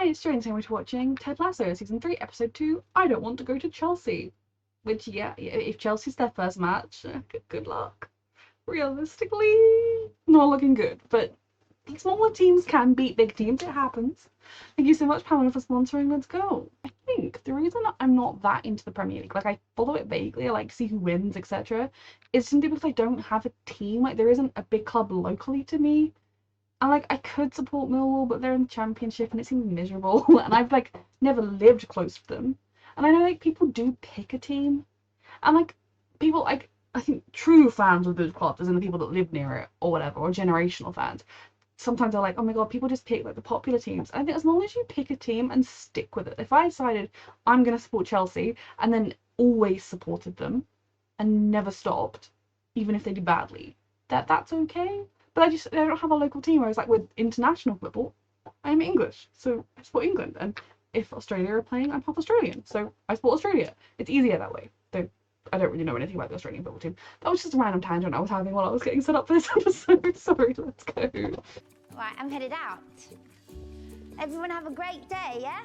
Hi, it's Jane, so we're watching Ted Lasso, Season 3, Episode 2, I Don't Want to Go to Chelsea. Which, yeah, if Chelsea's their first match, good luck. Realistically, not looking good, but smaller teams can beat big teams, it happens. Thank you so much, Pamela, for sponsoring, let's go. I think the reason I'm not that into the Premier League, like I follow it vaguely, I like to see who wins, etc., is simply because I don't have a team, like there isn't a big club locally to me. And like I could support Millwall, but they're in the Championship and it seems miserable. And I've like never lived close to them. And I know like people do pick a team, and like people like I think true fans of those clubs, as in the people that live near it or whatever, or generational fans. Sometimes they're like, oh my god, people just pick like the popular teams. I think as long as you pick a team and stick with it. If I decided I'm gonna support Chelsea and then always supported them and never stopped, even if they do badly, that's okay. But I don't have a local team, whereas like with international football, I'm English, so I support England. And if Australia are playing, I'm half Australian, so I support Australia. It's easier that way. Though I don't really know anything about the Australian football team. That was just a random tangent I was having while I was getting set up for this episode. Sorry, let's go. Right, I'm headed out. Everyone have a great day, yeah?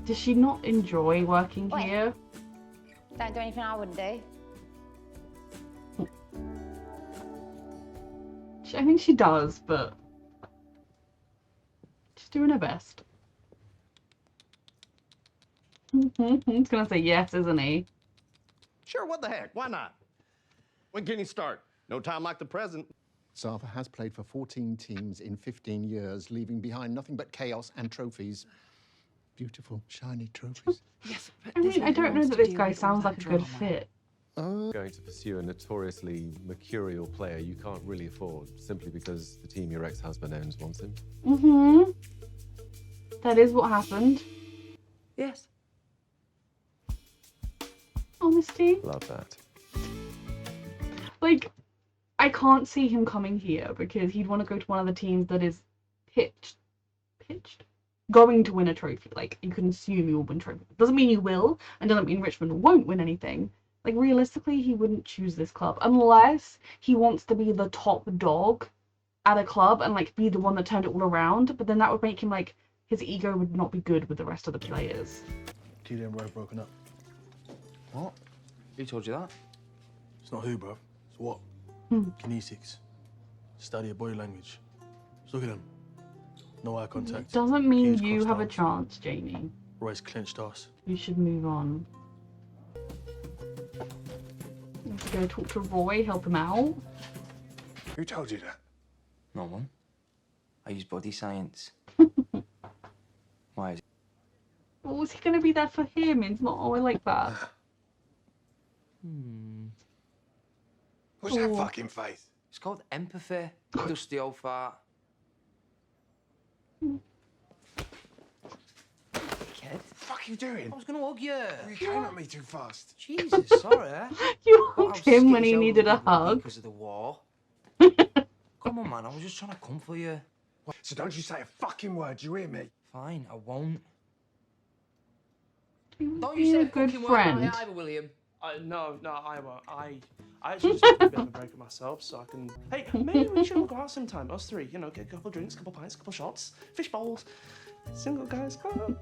Does she not enjoy working here? Don't do anything I wouldn't do. I think she does, but she's doing her best. He's gonna say yes, isn't he? Sure, what the heck? Why not? When can you start? No time like the present. Zava has played for 14 teams in 15 years, leaving behind nothing but chaos and trophies. Beautiful, shiny trophies. Yes, I mean, I don't know that this guy sounds like a good fit. Going to pursue a notoriously mercurial player you can't really afford simply because the team your ex-husband owns wants him. That is what happened. Yes. Honesty. Love that. Like, I can't see him coming here because he'd want to go to one of the teams that is pitched? Going to win a trophy. Like, you can assume you will win trophy. Doesn't mean you will, and doesn't mean Richmond won't win anything. Like, realistically, he wouldn't choose this club unless he wants to be the top dog at a club and, like, be the one that turned it all around. But then that would make him, like, his ego would not be good with the rest of the players. Keely and Roy broken up. What? Who told you that? It's not who, bruv. It's what? Kinesics. Study of body language. Just look at them. No eye contact. Doesn't mean Keely's you crossed have a arms. chance, Jamie. Roy's clenched ass. You should move on. You have to go talk to Roy, help him out. Who told you that? No one. I use body science. Why is it? Well, was he going to be there for him? It's not, oh, I like that. What's that fucking face? It's called empathy. Dusty old fart. Kid. What the fuck are you doing? I was gonna hug you. You came at me too fast. Jesus, sorry. You hugged him when he needed a hug. Because of the war. Come on, man. I was just trying to comfort you. So don't you say a fucking word, you hear me? Fine, I won't. Don't you say a good friend. Either, William. No, I won't. I actually just took a bit of a break of myself so I can... Hey, maybe we should all go out sometime, us three. You know, get a couple drinks, couple pints, couple shots, fish bowls. Single guys, come on.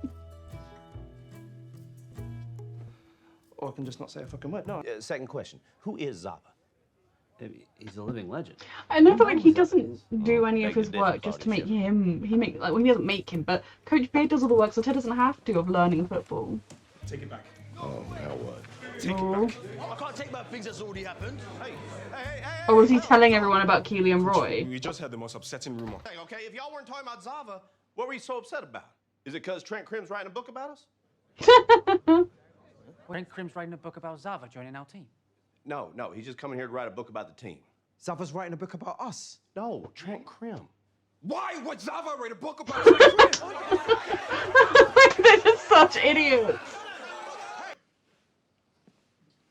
Or I can just not say a fucking word. No. Second question. Who is Zava? He's a living legend. I know that like he doesn't do any of his work just to make him. He doesn't make him, but Coach Beard does all the work, so Ted doesn't have to of learning football. Take it back. Oh, now what? Take it back. I can't take back things that's already happened. Hey. Or was he telling everyone about Keely and Roy? We just had the most upsetting rumor. Hey, okay, if y'all weren't talking about Zava, what were you so upset about? Is it because Trent Crimm's writing a book about us? Trent Crimm's writing a book about Zava joining our team. No, he's just coming here to write a book about the team. Zava's writing a book about us. No, Trent Crimm. Why would Zava write a book about Trent Crimm? They're just such idiots.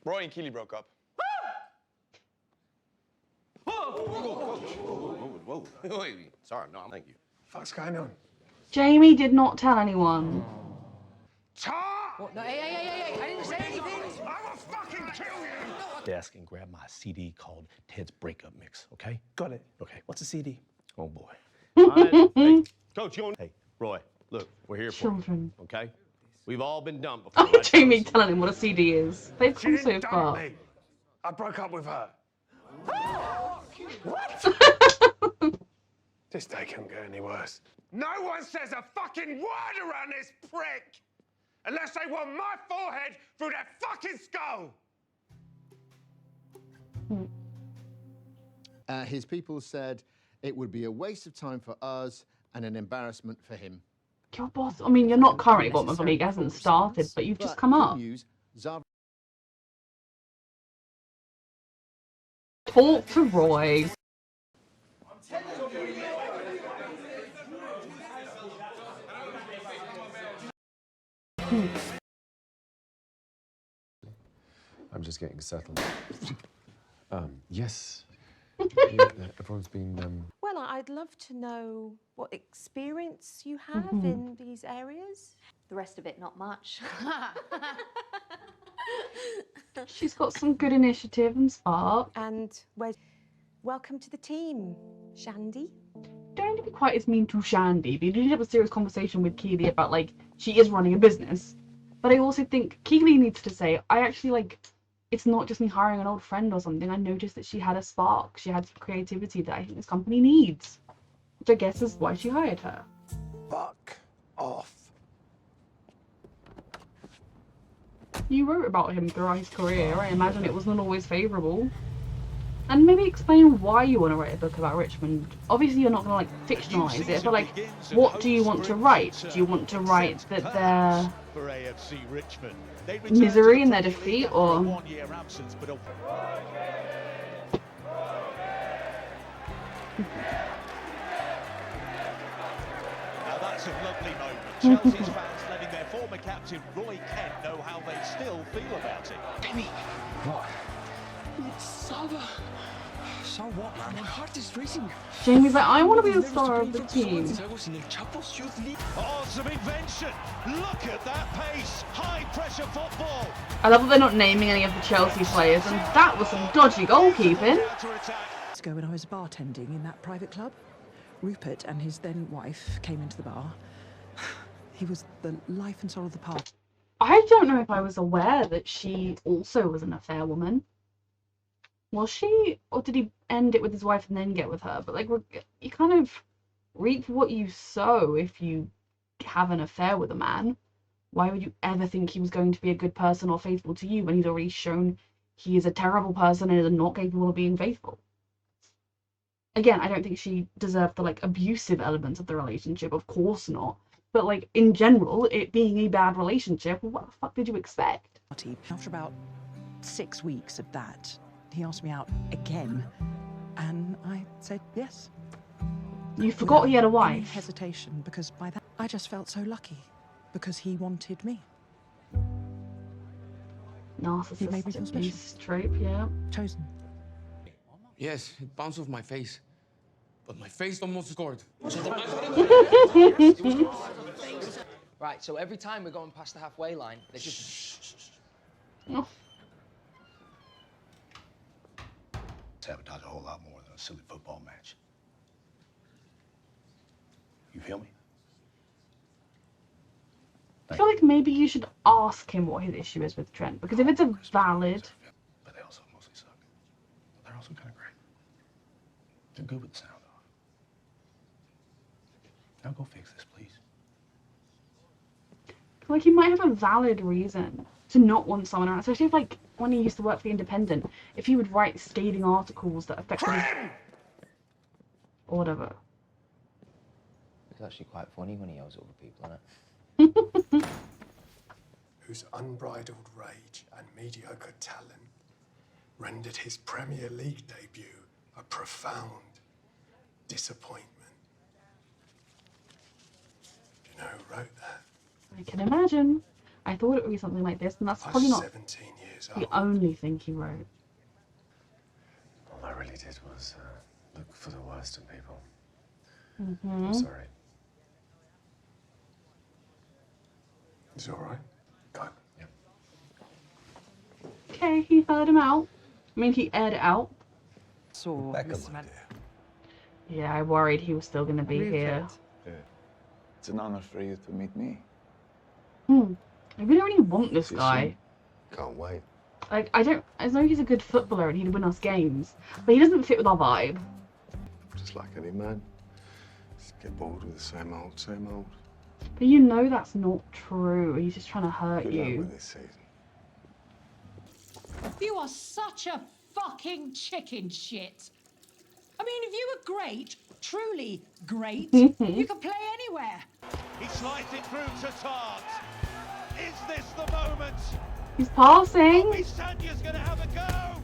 Roy and Keely broke up. Whoa. Wait, sorry, no, thank you. What's going on? Jamie did not tell anyone. What? No, hey, I didn't say anything. I will fucking kill you! Desk and grab my CD called Ted's Breakup Mix, okay? Got it. Okay. What's a CD? Oh boy. Hey, Coach, you on? Hey, Roy, look, we're here Children. for you, okay? We've all been dumped before, right? Jamie fellas? telling him what a CD is. They've She come so didn't dump far. me. I broke up with her. What? This day can't get any worse. No one says a fucking word around this prick unless they want my forehead through their fucking skull. His people said it would be a waste of time for us and an embarrassment for him. Your boss, I mean, you're not currently bottom of the league, it hasn't started, but you've just come good up. News, Zava Talk to Roy. I'm just getting settled. Yes. Everyone's been. Well, I'd love to know what experience you have in these areas. The rest of it, not much. She's got some good initiative and spark. And welcome to the team, Shandy. Don't need to be quite as mean to Shandy, but you did have a serious conversation with Keely about, like, she is running a business. But I also think Keely needs to say, I actually, like, it's not just me hiring an old friend or something. I noticed that she had a spark. She had some creativity that I think this company needs. Which I guess is why she hired her. Fuck off. You wrote about him throughout his career. I imagine it was not always favourable. And maybe explain why you want to write a book about Richmond. Obviously you're not going to, like, fictionalise it, but, like, what do you want to write? Do you want to write that they're misery in their defeat, or... Now that's a lovely moment. Chelsea's fans letting their former captain Roy Kent know how they still feel about it. Damien. What? It's Sava. So what, man? My heart is racing. Jamie's like, I want to be the star of the team. Oh, some invention. Look at that pace. High pressure football. I love that they're not naming any of the Chelsea players, and that was some dodgy goalkeeping. Years ago when I was bartending in that private club, Rupert and his then wife came into the bar. He was the life and soul of the party. I don't know if I was aware that she also was an affair woman. Was she? Or did he end it with his wife and then get with her? But, like, you kind of reap what you sow if you have an affair with a man. Why would you ever think he was going to be a good person or faithful to you when he's already shown he is a terrible person and is not capable of being faithful? Again, I don't think she deserved the, like, abusive elements of the relationship. Of course not. But, like, in general, it being a bad relationship, what the fuck did you expect? After about 6 weeks of that, he asked me out again, and I said yes. You forgot he had a Any wife. hesitation, because by that I just felt so lucky, because he wanted me. He made me feel Narcissist special. abuse trope, yeah. Chosen. Yes, it bounced off my face, but my face almost scored. Right, so every time we're going past the halfway line, they just... Oh. Sabotage a whole lot more than a silly football match. You feel me? I feel like maybe you should ask him what his issue is with Trent, because if it's a valid... But they also mostly suck. But they're also kind of great. They're good with the sound off. Now go fix this, please. I feel like he might have a valid reason to not want someone around, especially if, like, when he used to work for The Independent, if he would write scathing articles that affected his... or whatever. It's actually quite funny when he yells at other people, isn't it? Whose unbridled rage and mediocre talent rendered his Premier League debut a profound disappointment. Do you know who wrote that? I can imagine. I thought it would be something like this, and that's probably not 17 years the old. only thing he wrote. All I really did was look for the worst in people. Mm-hmm. I'm sorry. It's all right. Good. Yeah. Okay, he heard him out. I mean, he aired it out. So, Back up, my dear. Yeah, I worried he was still going to be here. Yeah. It's an honor for you to meet me. I really, really want this See you guy. soon. Can't wait. Like, I know he's a good footballer and he'd win us games, but he doesn't fit with our vibe. Just like any man. Just get bored with the same old, same old. But you know that's not true. He's just trying to hurt Good luck you. with this season. You are such a fucking chicken shit. I mean, if you were great, truly great, you could play anywhere. He slides it through to Tart. Is this the moment? He's passing. Bobby Sanya's gonna have a go.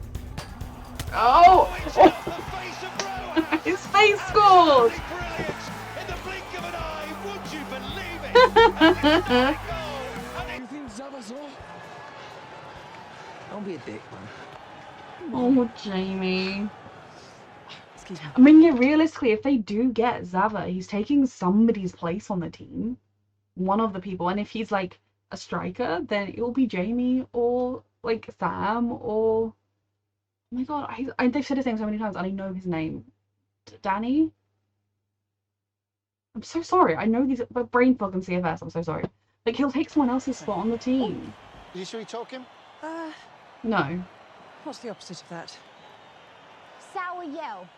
Oh! It's off the face of Rowan. His face scored! Brilliant. In the blink of an eye, would you believe it? You think Zava's all? Don't be a dick, man. Oh, Jamie. Excuse me. I mean, yeah, realistically, if they do get Zava, he's taking somebody's place on the team. One of the people. And if he's, like, a striker, then it'll be Jamie or, like, Sam or... Oh my god, they've said his name so many times and I know his name. Danny? I'm so sorry. I know these... But brain fog and CFS, I'm so sorry. Like, he'll take someone else's spot on the team. Are you sure you talking? No. What's the opposite of that? Sour yell.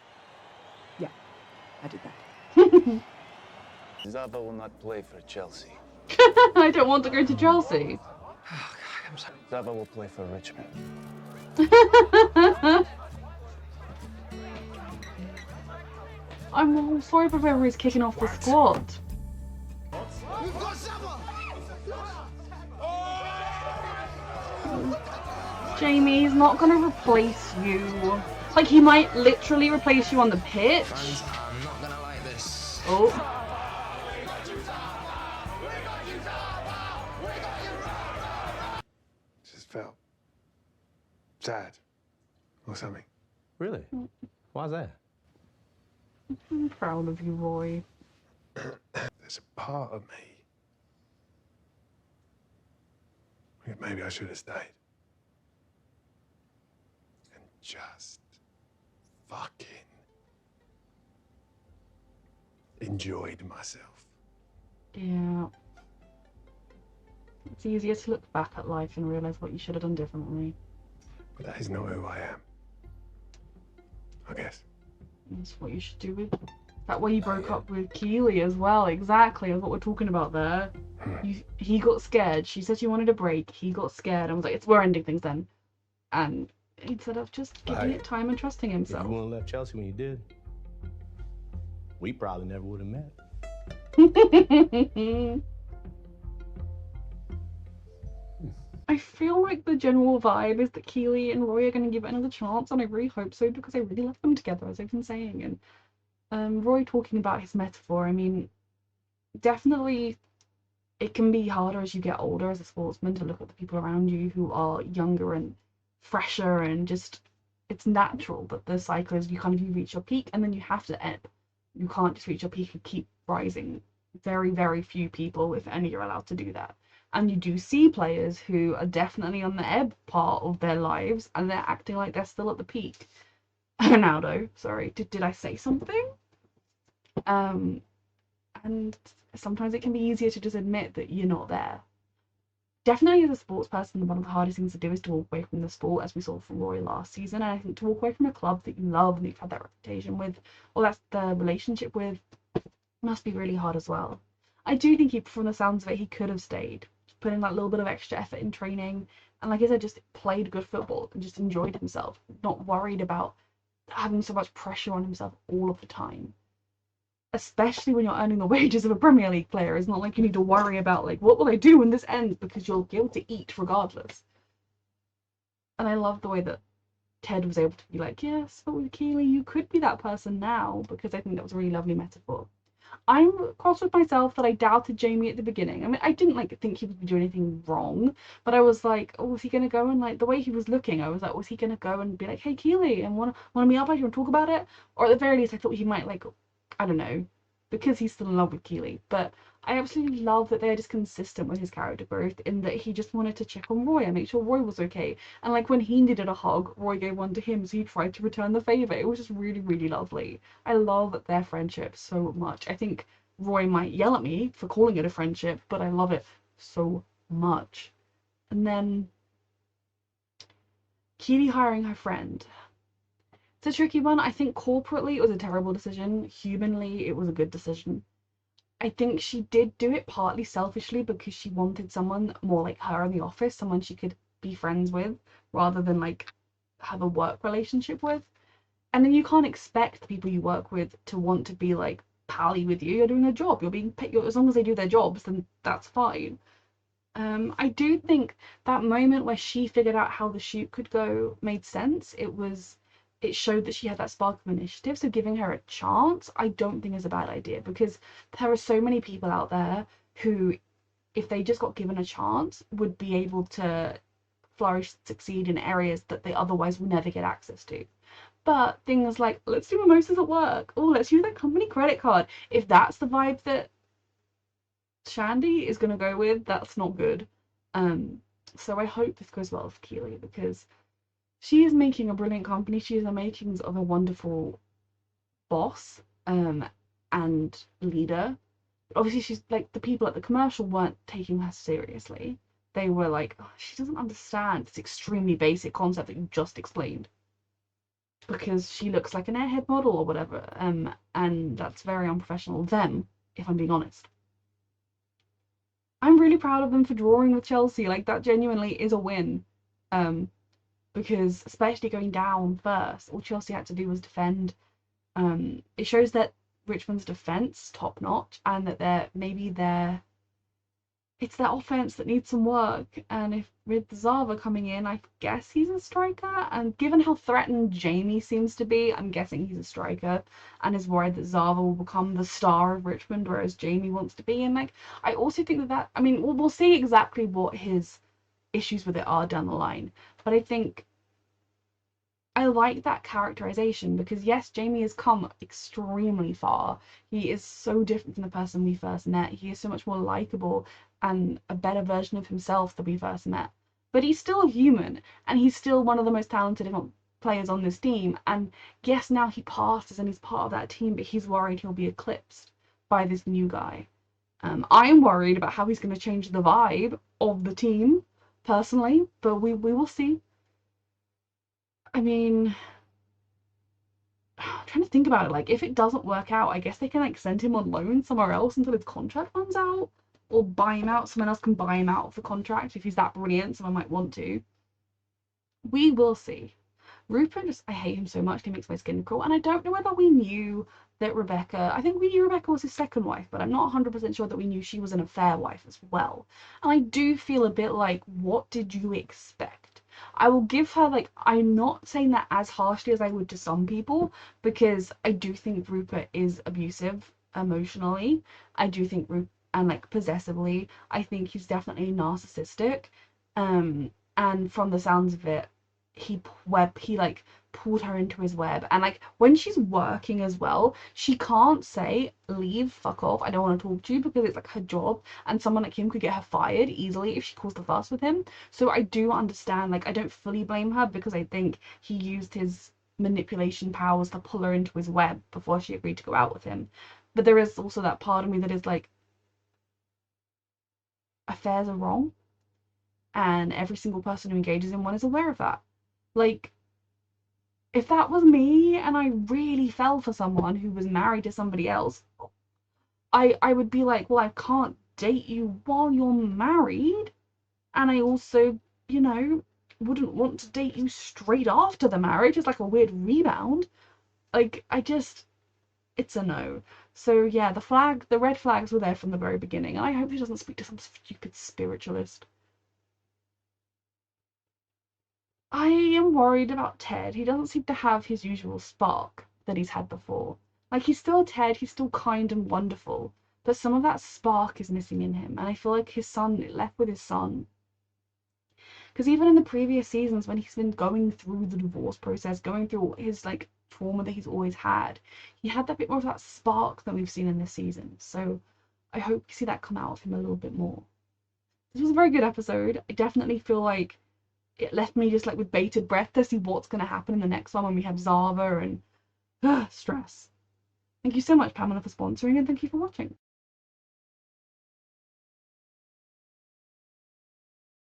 Yeah, I did that. Zava will not play for Chelsea. I don't want to go to Chelsea. Zava will play for Richmond. I'm sorry for whoever is kicking off the squad. We've got Zava! Jamie, he's not gonna replace you. Like, he might literally replace you on the pitch. Fans, I'm not gonna like this. Oh. Just felt sad or something. Really? Why's that? I'm proud of you, Roy. There's a part of me. Maybe I should have stayed. And just fucking enjoyed myself. Yeah. It's easier to look back at life and realise what you should have done differently. But that is not who I am. I guess. That's what you should do with... That way you broke up with Keely as well, exactly, that's what we're talking about there. He got scared, she said she wanted a break, he got scared, and was like, we're ending things then. And instead of just giving it time and trusting If himself. you wouldn't have left Chelsea when you did, we probably never would have met. I feel like the general vibe is that Keely and Roy are going to give it another chance, and I really hope so because I really love them together, as I've been saying. And Roy talking about his metaphor, I mean, definitely it can be harder as you get older as a sportsman to look at the people around you who are younger and fresher, and just it's natural that the cycle is you reach your peak and then you have to ebb. You can't just reach your peak and keep rising. Very, very few people, if any, are allowed to do that. And you do see players who are definitely on the ebb part of their lives and they're acting like they're still at the peak. Ronaldo, sorry, did I say something? And sometimes it can be easier to just admit that you're not there. Definitely as a sports person, one of the hardest things to do is to walk away from the sport, as we saw from Roy last season. And I think to walk away from a club that you love and that you've had that reputation with, or that's the relationship with, must be really hard as well. I do think from the sounds of it, he could have stayed, put in that little bit of extra effort in training, and like I said, just played good football and just enjoyed himself, not worried about having so much pressure on himself all of the time. Especially when you're earning the wages of a Premier League player. It's not like you need to worry about, like, what will I do when this ends, because you'll be able to eat regardless. And I love the way that Ted was able to be like, yes, but with Keely, you could be that person now, because I think that was a really lovely metaphor. I'm cross with myself that I doubted Jamie at the beginning. I mean, I didn't think he would do anything wrong, but I was like, oh, was he gonna go and the way he was looking, I was like, was he gonna go and be like, hey Keely, and wanna meet up, you wanna talk about it? Or at the very least I thought he might I don't know, because he's still in love with Keely. But I absolutely love that they're just consistent with his character growth, in that he just wanted to check on Roy and make sure Roy was okay. And when he needed a hug, Roy gave one to him, so he tried to return the favour. It was just really, really lovely. I love their friendship so much. I think Roy might yell at me for calling it a friendship, but I love it so much. And then Keely hiring her friend. It's a tricky one. I think corporately it was a terrible decision. Humanly, it was a good decision. I think she did do it partly selfishly because she wanted someone more like her in the office, someone she could be friends with rather than like have a work relationship with. And then you can't expect the people you work with to want to be like pally with you. You're doing a job. You're being paid. As long as they do their jobs, then that's fine. I do think that moment where she figured out how the shoot could go made sense. It showed that she had that spark of initiative. So giving her a chance, I don't think is a bad idea, because there are so many people out there who, if they just got given a chance, would be able to flourish, succeed in areas that they otherwise will never get access to. But things like, let's do mimosas at work, or let's use that company credit card. If that's the vibe that Shandy is going to go with, that's not good. So I hope this goes well with Keely, because she is making a brilliant company. She is the makings of a wonderful boss and leader. Obviously, she's like, the people at the commercial weren't taking her seriously. They were like, oh, she doesn't understand this extremely basic concept that you just explained, because she looks like an airhead model or whatever. And that's very unprofessional of them, if I'm being honest. I'm really proud of them for drawing with Chelsea. Like, that genuinely is a win. Because especially going down first, all Chelsea had to do was defend. It shows that Richmond's defense top notch, and that it's their offense that needs some work. And if with Zava coming in, I guess he's a striker. And given how threatened Jamie seems to be, I'm guessing he's a striker, and is worried that Zava will become the star of Richmond, whereas Jamie wants to be. And like, I also think that I mean, we'll see exactly what his issues with it are down the line. But I think I like that characterization, because yes, Jamie has come extremely far. He is so different from the person we first met. He is so much more likable and a better version of himself than we first met. But he's still a human, and he's still one of the most talented players on this team. And yes, now he passes and he's part of that team, but he's worried he'll be eclipsed by this new guy. I'm worried about how he's going to change the vibe of the team, personally, but we will see. I mean, I'm trying to think about it. Like, if it doesn't work out, I guess they can like send him on loan somewhere else until his contract runs out, or buy him out. Someone else can buy him out of the contract if he's that brilliant. Someone might want to. We will see. Rupert, I hate him so much. He makes my skin crawl. And I don't know whether we knew that Rebecca. I think we knew Rebecca was his second wife, but I'm not 100% sure that we knew she was an affair wife as well. And I do feel a bit like, what did you expect? I will give her, like, I'm not saying that as harshly as I would to some people, because I do think Rupert is abusive emotionally. I do think and like possessively, I think he's definitely narcissistic. And from the sounds of it, he like pulled her into his web. And like, when she's working as well, she can't say, leave, fuck off, I don't want to talk to you, because it's like her job, and someone like him could get her fired easily if she caused a fuss with him. So I do understand, like, I don't fully blame her, because I think he used his manipulation powers to pull her into his web before she agreed to go out with him. But there is also that part of me that is like, affairs are wrong, and every single person who engages in one is aware of that. Like, if that was me and I really fell for someone who was married to somebody else, I would be like, well, I can't date you while you're married, and I also, you know, wouldn't want to date you straight after the marriage. It's like a weird rebound. Like, it's a no. So yeah, the red flags were there from the very beginning, and I hope he doesn't speak to some stupid spiritualist. I am worried about Ted. He doesn't seem to have his usual spark that he's had before. Like, he's still Ted, he's still kind and wonderful, but some of that spark is missing in him, and I feel like his son, left with his son. Because even in the previous seasons, when he's been going through the divorce process, going through his, like, trauma that he's always had, he had that bit more of that spark that we've seen in this season. So I hope we see that come out of him a little bit more. This was a very good episode. I definitely feel like it left me just like with bated breath to see what's going to happen in the next one when we have Zava and stress. Thank you so much, Pamela, for sponsoring, and thank you for watching.